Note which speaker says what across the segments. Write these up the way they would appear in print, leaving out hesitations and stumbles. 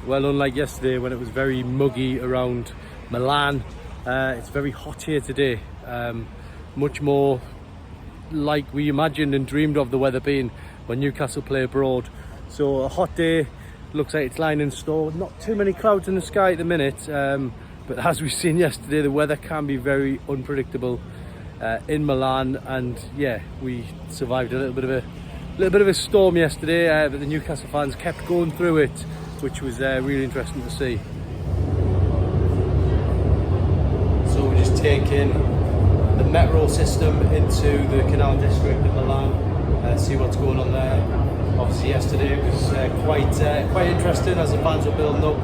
Speaker 1: Well, unlike yesterday when it was very muggy around Milan, it's very hot here today. Much more like we imagined and dreamed of the weather being when Newcastle play abroad. So a hot day, looks like it's lying in store. Not too many clouds in the sky at the minute, but as we've seen yesterday, the weather can be very unpredictable in Milan. And yeah, we survived a little bit of a storm yesterday, but the Newcastle fans kept going through it, which was really interesting to see. So we're just taking the metro system into the canal district of Milan, see what's going on there. Obviously yesterday it was quite interesting as the fans were building up.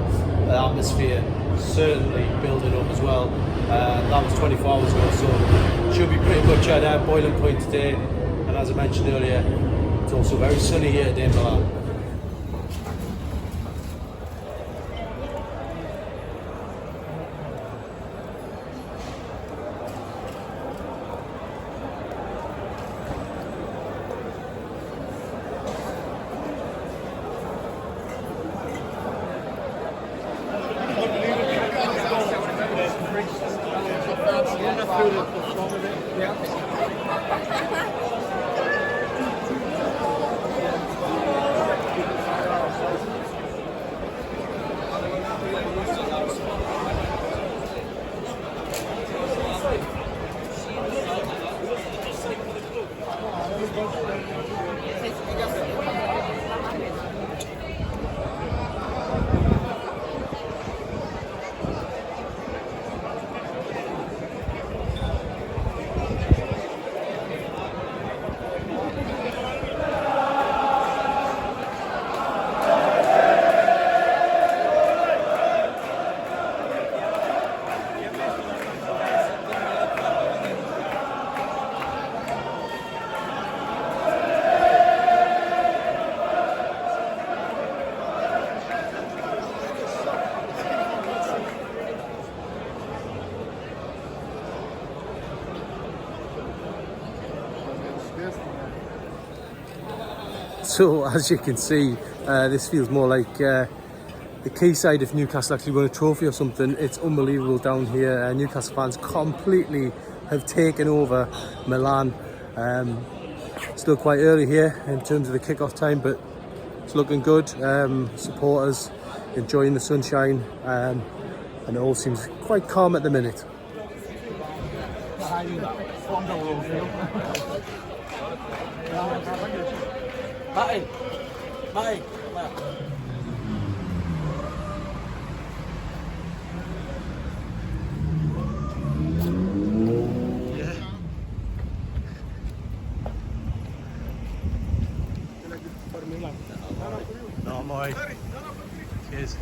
Speaker 1: The atmosphere certainly building up as well. That was 24 hours ago, so should be pretty much at boiling point today. And as I mentioned earlier, it's also very sunny here today in Milan. So as you can see, this feels more like the quayside if Newcastle actually won a trophy or something. It's unbelievable down here. Newcastle fans completely have taken over Milan. Still quite early here in terms of the kick-off time, but it's looking good. Supporters enjoying the sunshine, and it all seems quite calm at the minute.
Speaker 2: Bye. Bye.
Speaker 1: No, my. Cheers.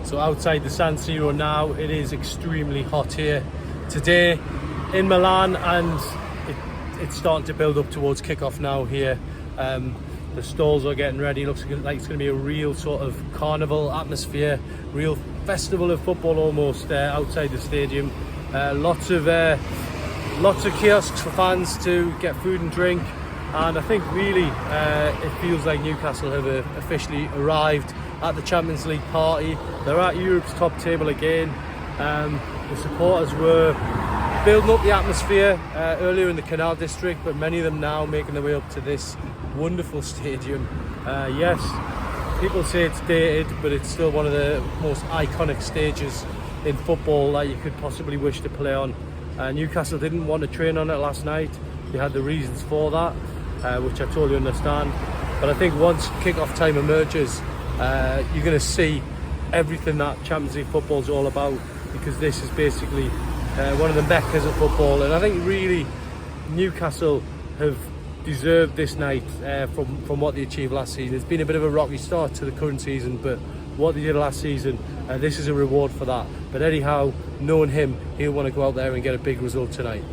Speaker 1: So outside the San Siro now, it is extremely hot here today in Milan, and it's starting to build up towards kick-off now here. The stalls are getting ready. Looks like it's going to be a real sort of carnival atmosphere, real festival of football almost outside the stadium. Lots of kiosks for fans to get food and drink, and I think really it feels like Newcastle have officially arrived at the Champions League party. They're at Europe's top table again. The supporters were building up the atmosphere earlier in the canal district, but many of them now making their way up to this wonderful stadium. Yes, people say it's dated, but it's still one of the most iconic stages in football that you could possibly wish to play on. Newcastle didn't want to train on it last night. They had the reasons for that, which I totally understand. But I think once kick-off time emerges, you're going to see everything that Champions League football is all about, because this is basically one of the meccas of football. And I think really Newcastle have deserved this night from what they achieved last season. It's been a bit of a rocky start to the current season, but what they did last season, this is a reward for that. But anyhow, knowing him, he'll want to go out there and get a big result tonight.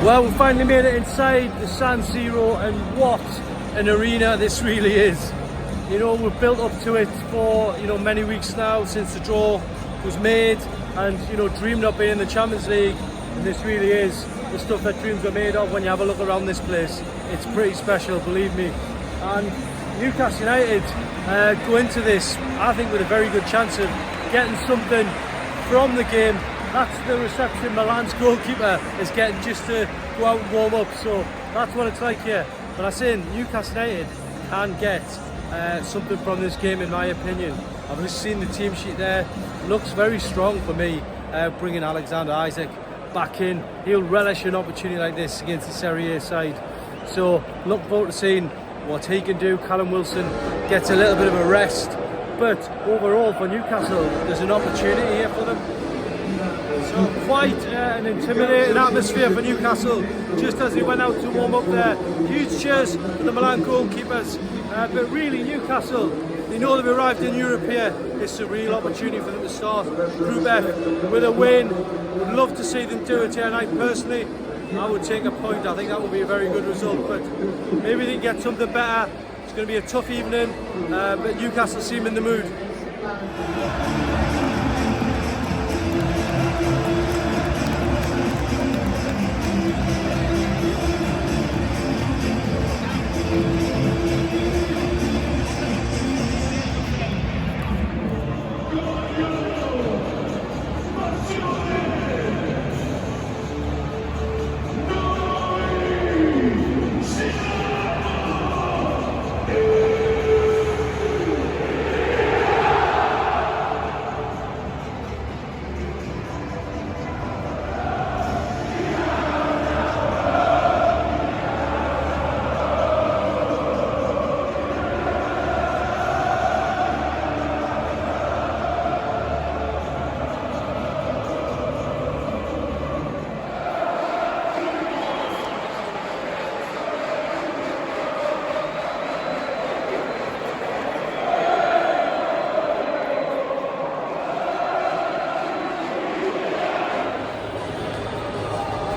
Speaker 1: Well, we finally made it inside the San Siro, and what an arena this really is. You know, we've built up to it for, you know, many weeks now since the draw was made, and, you know, dreamed of being in the Champions League, and this really is the stuff that dreams are made of. When you have a look around this place, it's pretty special, believe me. And Newcastle United go into this, I think, with a very good chance of getting something from the game. That's the reception Milan's goalkeeper is getting just to go out and warm up, so that's what it's like here. But I say Newcastle United can get something from this game, in my opinion. I've just seen the team sheet there, looks very strong for me, bringing Alexander Isak back in. He'll relish an opportunity like this against the Serie A side, so look forward to seeing what he can do. Callum Wilson gets a little bit of a rest, but overall for Newcastle there's an opportunity here for them. So quite an intimidating atmosphere for Newcastle just as they went out to warm up there. Huge cheers for the Milan goalkeepers, but really Newcastle, they know they've arrived in Europe here. It's a real opportunity for them to start Group F with a win. Would love to see them do it here, and I personally, I would take a point. I think that would be a very good result, but maybe they can get something better. It's going to be a tough evening, but Newcastle seem in the mood.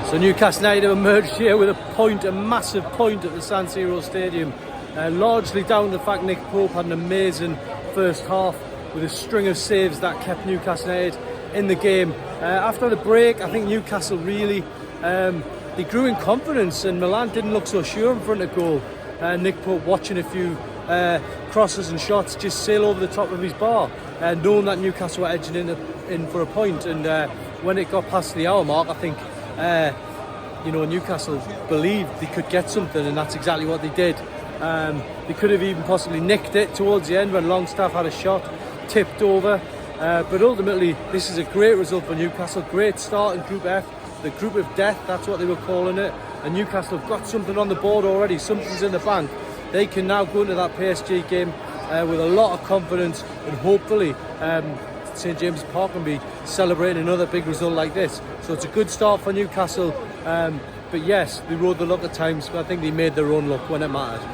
Speaker 1: So Newcastle United have emerged here with a point, a massive point at the San Siro Stadium, largely down to the fact Nick Pope had an amazing first half with a string of saves that kept Newcastle United in the game. After the break, I think Newcastle really, they grew in confidence, and Milan didn't look so sure in front of goal. Nick Pope watching a few crosses and shots just sail over the top of his bar, knowing that Newcastle were edging in for a point, and when it got past the hour mark, I think you know, Newcastle believed they could get something, and that's exactly what they did. They could have even possibly nicked it towards the end when Longstaff had a shot tipped over, but ultimately this is a great result for Newcastle. Great start in Group F, the group of death, that's what they were calling it, and Newcastle have got something on the board already. Something's in the bank. They can now go into that PSG game with a lot of confidence, and hopefully St James's Park can be celebrating another big result like this. So it's a good start for Newcastle, but yes, they rode the luck at times, but I think they made their own luck when it mattered.